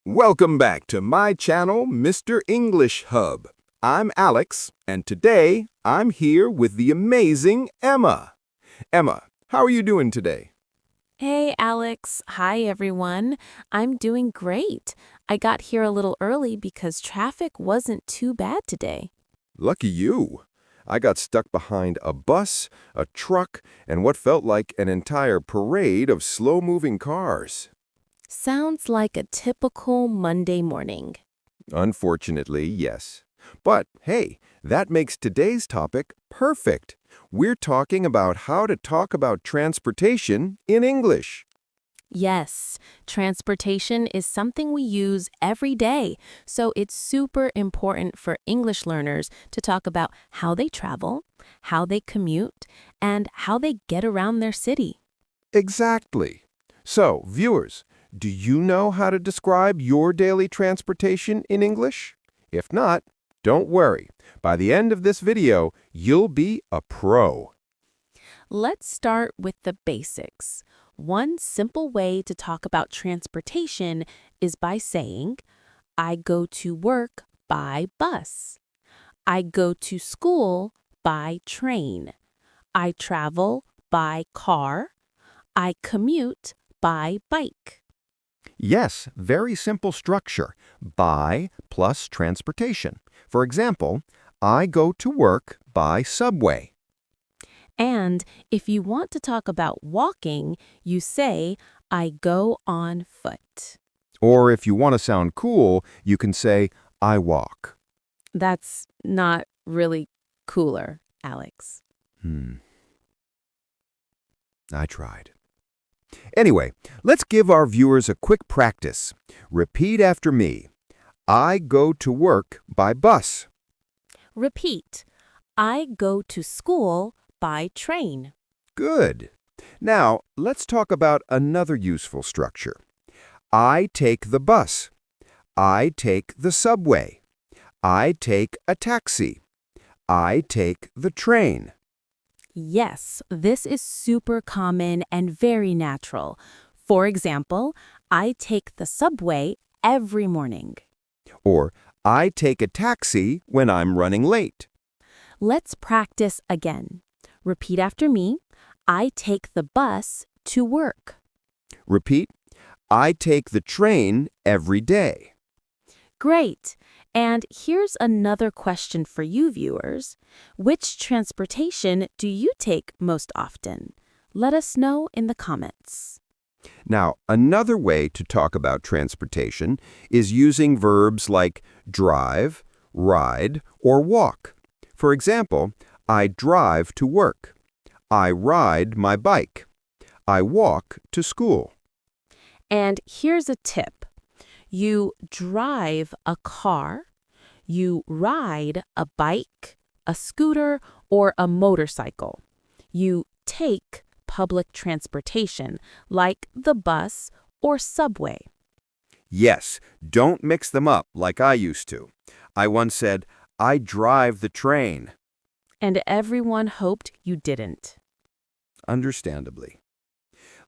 Welcome back to my channel, Mr. English Hub. I'm Alex, and today I'm here with the amazing Emma. Emma, how are you doing today? Hey, Alex. Hi, everyone. I'm doing great. I got here a little early because traffic wasn't too bad today. Lucky you. I got stuck behind a bus, a truck, and what felt like an entire parade of slow-moving cars. Sounds like a typical Monday morning. Unfortunately, yes. But hey, that makes today's topic perfect. We're talking about how to talk about transportation in English. Yes, transportation is something we use every day, so it's super important for English learners to talk about how they travel, how they commute, and how they get around their city. Exactly. So, viewers, do you know how to describe your daily transportation in English? If not, don't worry. By the end of this video, you'll be a pro. Let's start with the basics. One simple way to talk about transportation is by saying, I go to work by bus. I go to school by train. I travel by car. I commute by bike. Yes, very simple structure. By plus transportation. For example, I go to work by subway. And if you want to talk about walking, you say, I go on foot. Or if you want to sound cool, you can say, I walk. That's not really cooler, Alex. I tried. Anyway, let's give our viewers a quick practice. Repeat after me. I go to work by bus. Repeat. I go to school by train. Good. Now, let's talk about another useful structure. I take the bus. I take the subway. I take a taxi. I take the train. Yes, this is super common and very natural. For example, I take the subway every morning. Or, I take a taxi when I'm running late. Let's practice again. Repeat after me. I take the bus to work. Repeat. I take the train every day. Great. And here's another question for you viewers. Which transportation do you take most often? Let us know in the comments. Now, another way to talk about transportation is using verbs like drive, ride, or walk. For example, I drive to work. I ride my bike. I walk to school. And here's a tip. You drive a car, you ride a bike, a scooter, or a motorcycle. You take public transportation like the bus or subway. Yes, don't mix them up like I used to. I once said, I drive the train. And everyone hoped you didn't. Understandably.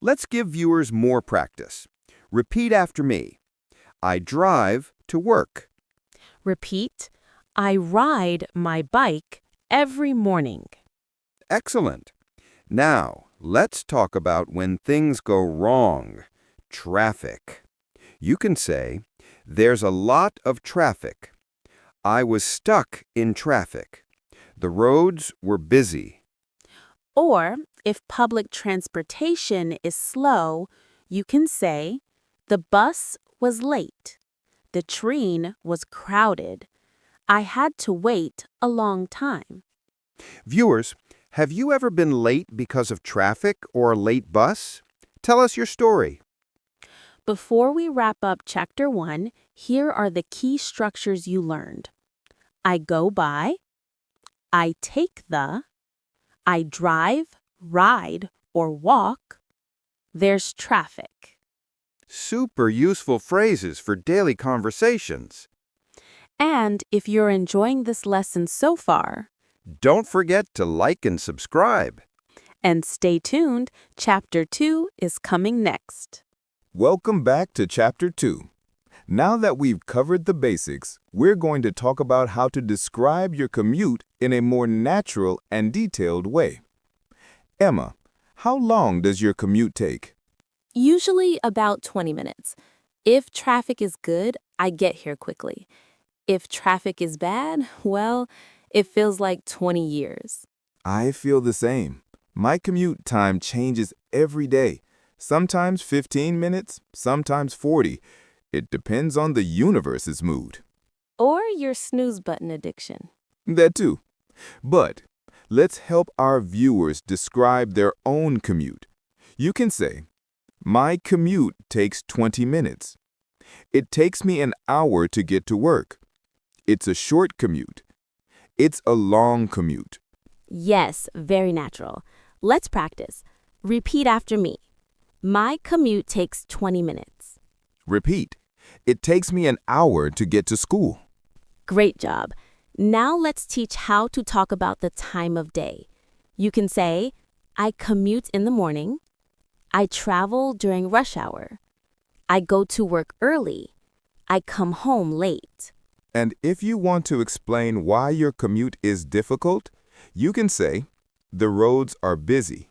Let's give viewers more practice. Repeat after me. I drive to work. Repeat, I ride my bike every morning. Excellent. Now, let's talk about when things go wrong. Traffic. You can say, there's a lot of traffic. I was stuck in traffic. The roads were busy. Or, if public transportation is slow, you can say, the bus was late. The train was crowded. I had to wait a long time. Viewers, have you ever been late because of traffic or a late bus? Tell us your story. Before we wrap up Chapter 1, here are the key structures you learned. I go by, I take the, I drive, ride, or walk. There's traffic. Super useful phrases for daily conversations. And if you're enjoying this lesson so far, Don't forget to like and subscribe. and stay tuned, Chapter 2 is coming next. Welcome back to Chapter 2. Now that we've covered the basics, we're going to talk about how to describe your commute in a more natural and detailed way. Emma, how long does your commute take? Usually about 20 minutes. If traffic is good, I get here quickly. If traffic is bad, well, it feels like 20 years. I feel the same. My commute time changes every day. Sometimes 15 minutes, sometimes 40. It depends on the universe's mood. Or your snooze button addiction. That too. But let's help our viewers describe their own commute. You can say, my commute takes 20 minutes. It takes me an hour to get to work. It's a short commute. It's a long commute. Yes, very natural. Let's practice. Repeat after me. My commute takes 20 minutes. Repeat. It takes me an hour to get to school. Great job. Now let's teach how to talk about the time of day. You can say, I commute in the morning. I travel during rush hour. I go to work early. I come home late. And if you want to explain why your commute is difficult, you can say, the roads are busy.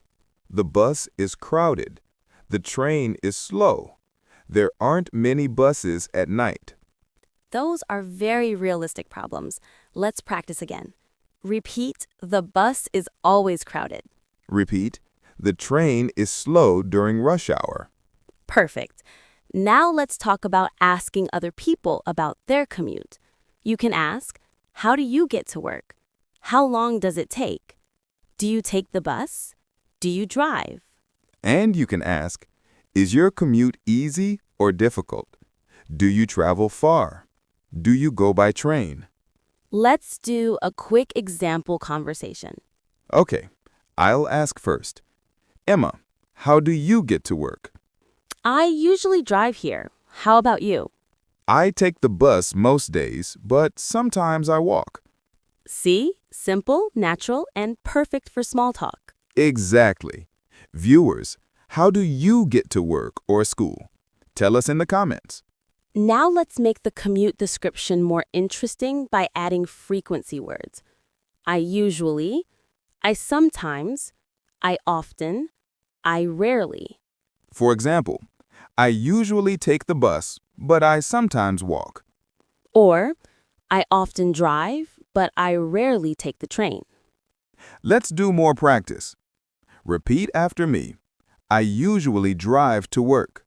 The bus is crowded. The train is slow. There aren't many buses at night. Those are very realistic problems. Let's practice again. Repeat, the bus is always crowded. Repeat, the train is slow during rush hour. Perfect. Now let's talk about asking other people about their commute. You can ask, how do you get to work? How long does it take? Do you take the bus? Do you drive? And you can ask, is your commute easy or difficult? Do you travel far? Do you go by train? Let's do a quick example conversation. Okay, I'll ask first. Emma, how do you get to work? I usually drive here. How about you? I take the bus most days, but sometimes I walk. See? Simple, natural, and perfect for small talk. Exactly. Viewers, how do you get to work or school? Tell us in the comments. Now let's make the commute description more interesting by adding frequency words. I usually, I sometimes, I often, I rarely. For example, I usually take the bus, but I sometimes walk. Or, I often drive, but I rarely take the train. Let's do more practice. Repeat after me. I usually drive to work.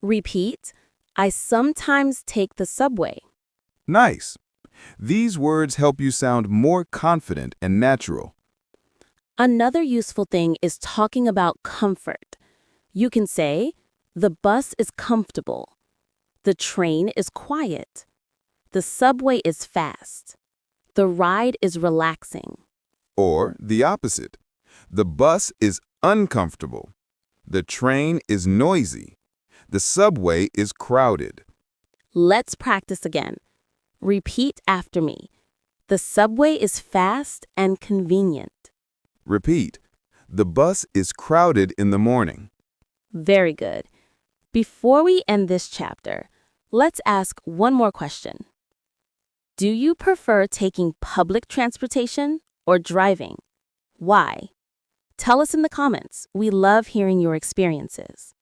Repeat, I sometimes take the subway. Nice. These words help you sound more confident and natural. Another useful thing is talking about comfort. You can say, the bus is comfortable. The train is quiet. The subway is fast. The ride is relaxing. Or the opposite. The bus is uncomfortable. The train is noisy. The subway is crowded. Let's practice again. Repeat after me. The subway is fast and convenient. Repeat. The bus is crowded in the morning. Very good. Before we end this chapter, let's ask one more question. Do you prefer taking public transportation or driving? Why? Tell us in the comments. We love hearing your experiences.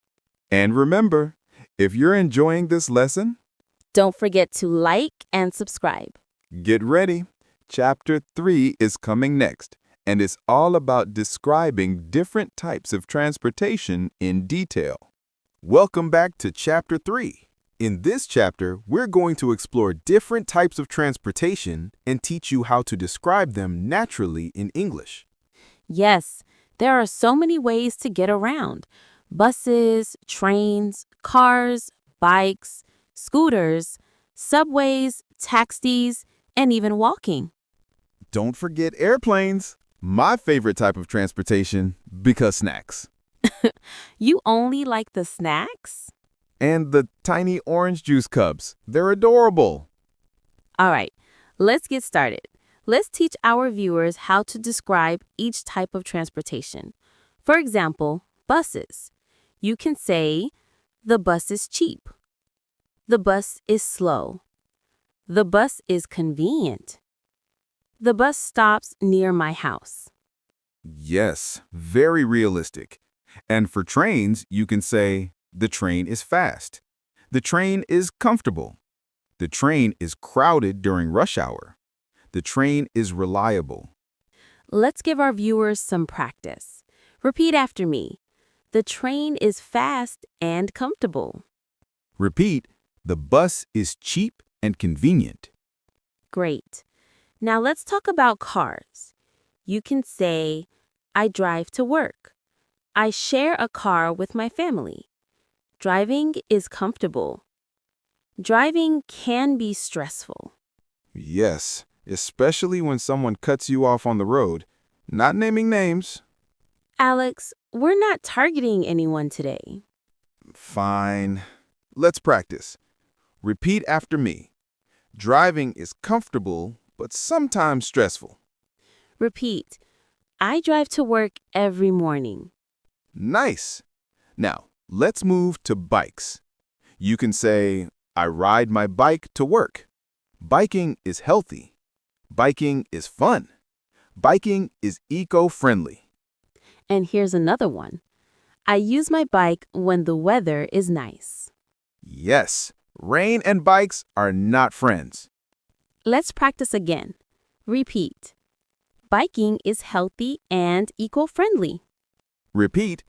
And remember, if you're enjoying this lesson, Don't forget to like and subscribe. get ready. Chapter 3 is coming next, and it's all about describing different types of transportation in detail. Welcome back to Chapter 3. In this chapter, we're going to explore different types of transportation and teach you how to describe them naturally in English. Yes, there are so many ways to get around. Buses, trains, cars, bikes, scooters, subways, taxis, and even walking. Don't forget airplanes, my favorite type of transportation, because snacks. You only like the snacks? And the tiny orange juice cups, they're adorable. All right, let's get started. Let's teach our viewers how to describe each type of transportation. For example, buses. You can say, the bus is cheap. The bus is slow. The bus is convenient. The bus stops near my house. Yes, very realistic. And for trains, you can say, the train is fast. The train is comfortable. The train is crowded during rush hour. The train is reliable. Let's give our viewers some practice. Repeat after me. The train is fast and comfortable. Repeat, the bus is cheap and convenient. Great. Now let's talk about cars. You can say, I drive to work. I share a car with my family. Driving is comfortable. Driving can be stressful. Yes, especially when someone cuts you off on the road. Not naming names. Alex, we're not targeting anyone today. Fine. Let's practice. Repeat after me. Driving is comfortable, but sometimes stressful. Repeat. I drive to work every morning. Nice. Now, let's move to bikes. You can say, I ride my bike to work. Biking is healthy. Biking is fun. Biking is eco-friendly. And here's another one. I use my bike when the weather is nice. Yes, rain and bikes are not friends. Let's practice again. Repeat. Biking is healthy and eco-friendly. Repeat,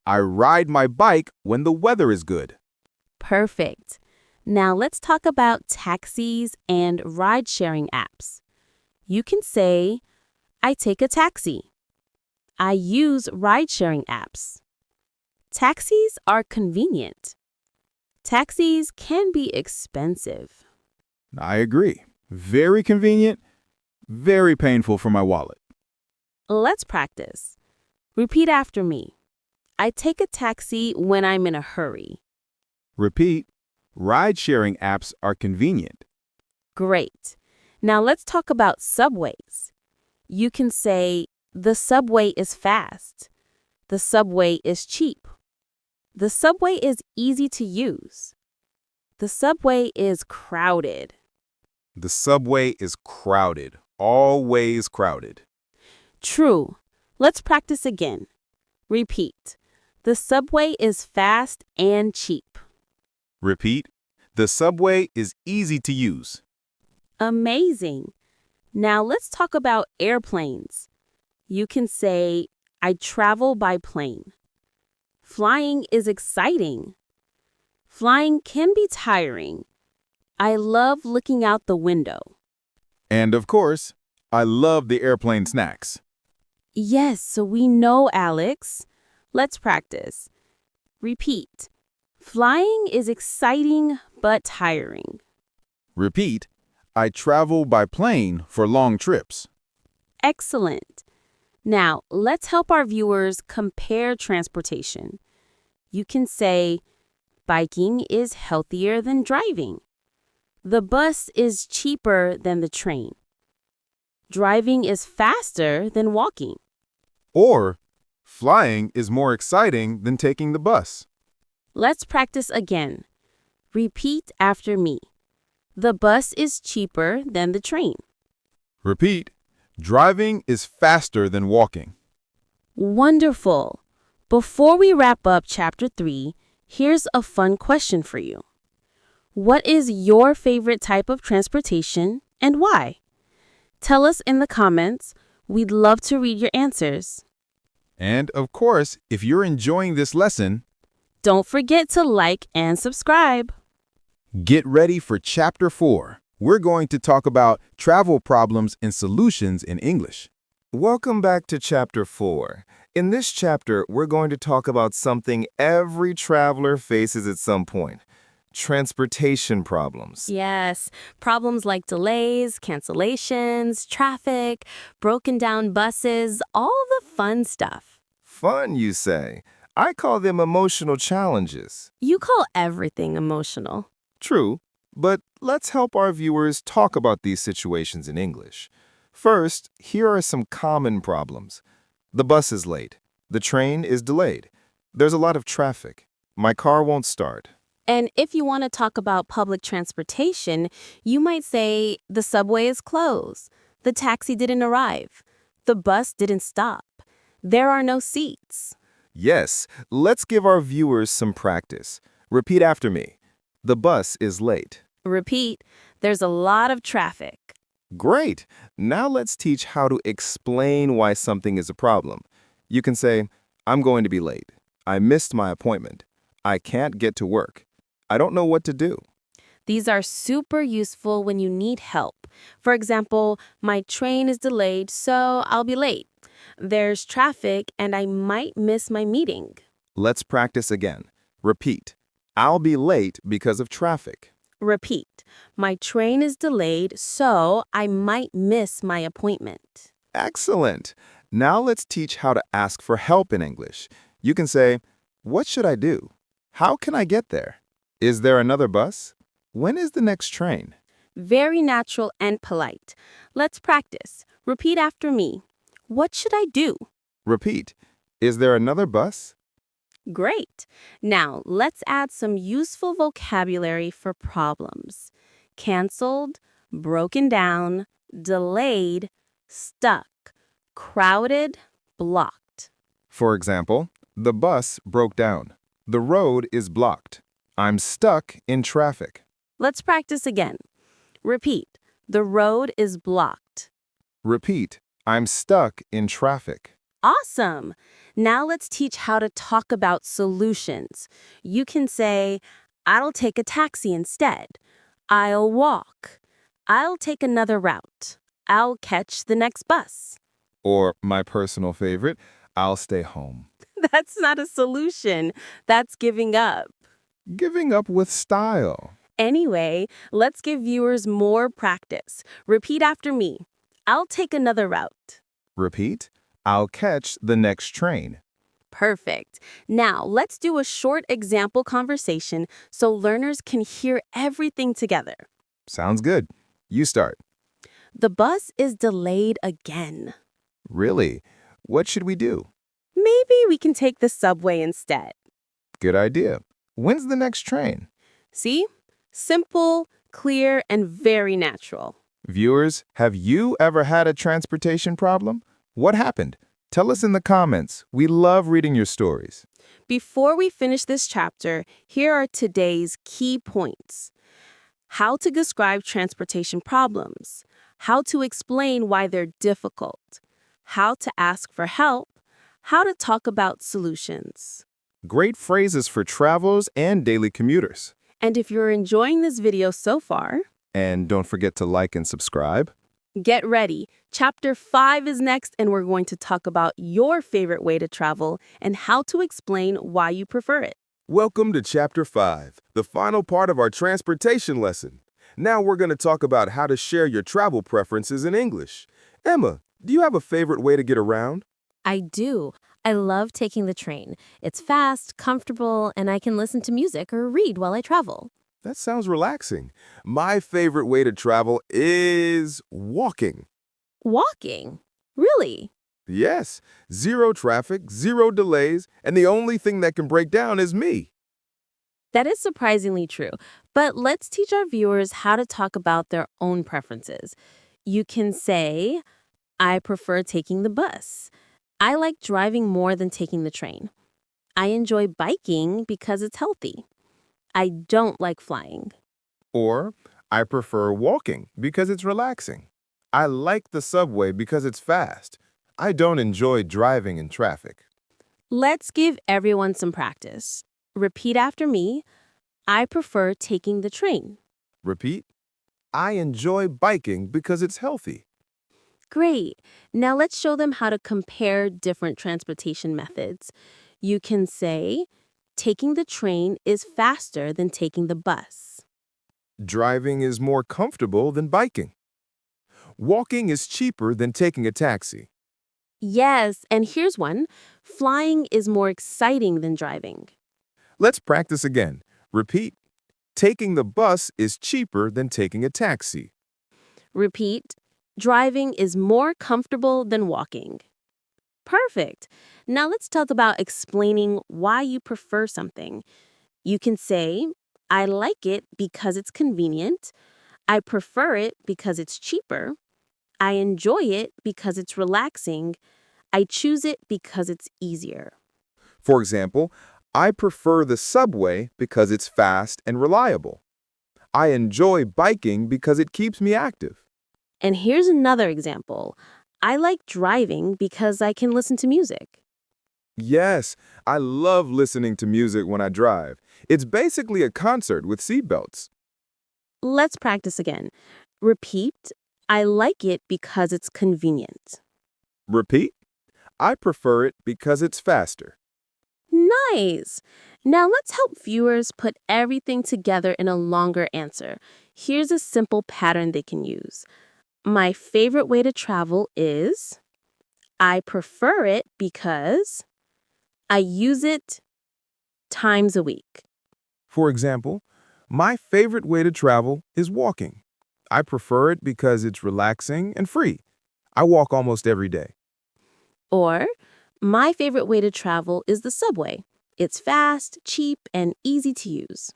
I ride my bike when the weather is good. Perfect. Now let's talk about taxis and ride-sharing apps. You can say, I take a taxi. I use ride-sharing apps. Taxis are convenient. Taxis can be expensive. I agree. Very convenient, very painful for my wallet. Let's practice. Repeat after me. I take a taxi when I'm in a hurry. Repeat, ride-sharing apps are convenient. Great. Now let's talk about subways. You can say, the subway is fast. The subway is cheap. The subway is easy to use. The subway is crowded. The subway is crowded, always crowded. True. Let's practice again. Repeat. The subway is fast and cheap. Repeat, the subway is easy to use. Amazing. Now let's talk about airplanes. You can say, I travel by plane. Flying is exciting. Flying can be tiring. I love looking out the window. And of course, I love the airplane snacks. Yes, so we know, Alex. Let's practice. Repeat. Flying is exciting but tiring. Repeat, I travel by plane for long trips. Excellent. Now, let's help our viewers compare transportation. You can say, biking is healthier than driving. The bus is cheaper than the train. Driving is faster than walking. Or, flying is more exciting than taking the bus. Let's practice again. Repeat after me. The bus is cheaper than the train. Repeat, driving is faster than walking. Wonderful. Before we wrap up Chapter 3, here's a fun question for you. What is your favorite type of transportation and why? Tell us in the comments. We'd love to read your answers. And of course, if you're enjoying this lesson, Don't forget to like and subscribe. get ready for Chapter 4. We're going to talk about travel problems and solutions in English. Welcome back to Chapter 4. In this chapter, we're going to talk about something every traveler faces at some point: transportation problems. Yes, problems like delays, cancellations, traffic, broken down buses, all the fun stuff. Fun, you say? I call them emotional challenges. You call everything emotional. True, but let's help our viewers talk about these situations in English. First, here are some common problems. The bus is late. The train is delayed. There's a lot of traffic. My car won't start. And if you want to talk about public transportation, you might say the subway is closed, the taxi didn't arrive, the bus didn't stop, there are no seats. Yes, let's give our viewers some practice. Repeat after me. The bus is late. Repeat, there's a lot of traffic. Great! Now let's teach how to explain why something is a problem. You can say, I'm going to be late. I missed my appointment. I can't get to work. I don't know what to do. These are super useful when you need help. For example, my train is delayed, so I'll be late. There's traffic and I might miss my meeting. Let's practice again. Repeat. I'll be late because of traffic. Repeat, my train is delayed, so I might miss my appointment. Excellent! Now let's teach how to ask for help in English. You can say, what should I do? How can I get there? Is there another bus? When is the next train? Very natural and polite. Let's practice. Repeat after me. What should I do? Repeat. Is there another bus? Great. Now, let's add some useful vocabulary for problems. Canceled, broken down, delayed, stuck, crowded, blocked. For example, the bus broke down. The road is blocked. I'm stuck in traffic. Let's practice again. Repeat. The road is blocked. Repeat. I'm stuck in traffic. Awesome! Now let's teach how to talk about solutions. You can say, I'll take a taxi instead. I'll walk. I'll take another route. I'll catch the next bus. Or, my personal favorite, I'll stay home. That's not a solution. That's giving up. Giving up with style. Anyway, let's give viewers more practice. Repeat after me. I'll take another route. Repeat. I'll catch the next train. Perfect. Now, let's do a short example conversation so learners can hear everything together. Sounds good. You start. The bus is delayed again. Really? What should we do? Maybe we can take the subway instead. Good idea. When's the next train? See? Simple, clear, and very natural. Viewers, have you ever had a transportation problem? What happened? Tell us in the comments. We love reading your stories. Before we finish this chapter, here are today's key points. How to describe transportation problems. How to explain why they're difficult. How to ask for help. How to talk about solutions. Great phrases for travelers and daily commuters. And if you're enjoying this video so far, And don't forget to like and subscribe. get ready. Chapter 5 is next, and we're going to talk about your favorite way to travel and how to explain why you prefer it. Welcome to Chapter 5, the final part of our transportation lesson. Now we're going to talk about how to share your travel preferences in English. Emma, do you have a favorite way to get around? I do. I love taking the train. It's fast, comfortable, and I can listen to music or read while I travel. That sounds relaxing. My favorite way to travel is walking. Walking? Really? Yes, zero traffic, zero delays, and the only thing that can break down is me. That is surprisingly true, but let's teach our viewers how to talk about their own preferences. You can say, I prefer taking the bus. I like driving more than taking the train. I enjoy biking because it's healthy. I don't like flying. Or, I prefer walking because it's relaxing. I like the subway because it's fast. I don't enjoy driving in traffic. Let's give everyone some practice. Repeat after me. I prefer taking the train. Repeat. I enjoy biking because it's healthy. Great. Now let's show them how to compare different transportation methods. You can say, taking the train is faster than taking the bus. Driving is more comfortable than biking. Walking is cheaper than taking a taxi. Yes, and here's one. Flying is more exciting than driving. Let's practice again. Repeat. Taking the bus is cheaper than taking a taxi. Repeat. Driving is more comfortable than walking. Perfect. Now let's talk about explaining why you prefer something. You can say, I like it because it's convenient. I prefer it because it's cheaper. I enjoy it because it's relaxing. I choose it because it's easier. For example, I prefer the subway because it's fast and reliable. I enjoy biking because it keeps me active. And here's another example. I like driving because I can listen to music. Yes, I love listening to music when I drive. It's basically a concert with seatbelts. Let's practice again. Repeat, I like it because it's convenient. Repeat, I prefer it because it's faster. Nice! Now let's help viewers put everything together in a longer answer. Here's a simple pattern they can use. My favorite way to travel is I prefer it because I use it times a week. For example, my favorite way to travel is walking. I prefer it because it's relaxing and free. I walk almost every day. Or my favorite way to travel is the subway. It's fast, cheap, and easy to use.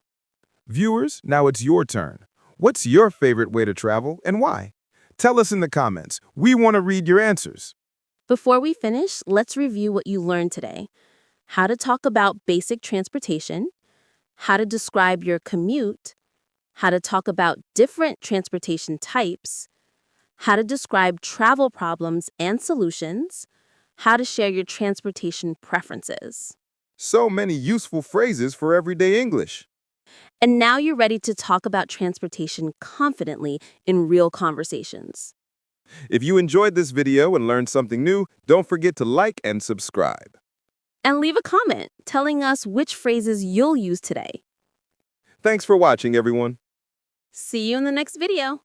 Viewers, now it's your turn. What's your favorite way to travel and why? Tell us in the comments. We want to read your answers. Before we finish, let's review what you learned today. How to talk about basic transportation, how to describe your commute, how to talk about different transportation types, how to describe travel problems and solutions, how to share your transportation preferences. So many useful phrases for everyday English. And now you're ready to talk about transportation confidently in real conversations. If you enjoyed this video and learned something new, don't forget to like and subscribe. And leave a comment telling us which phrases you'll use today. Thanks for watching, everyone. See you in the next video.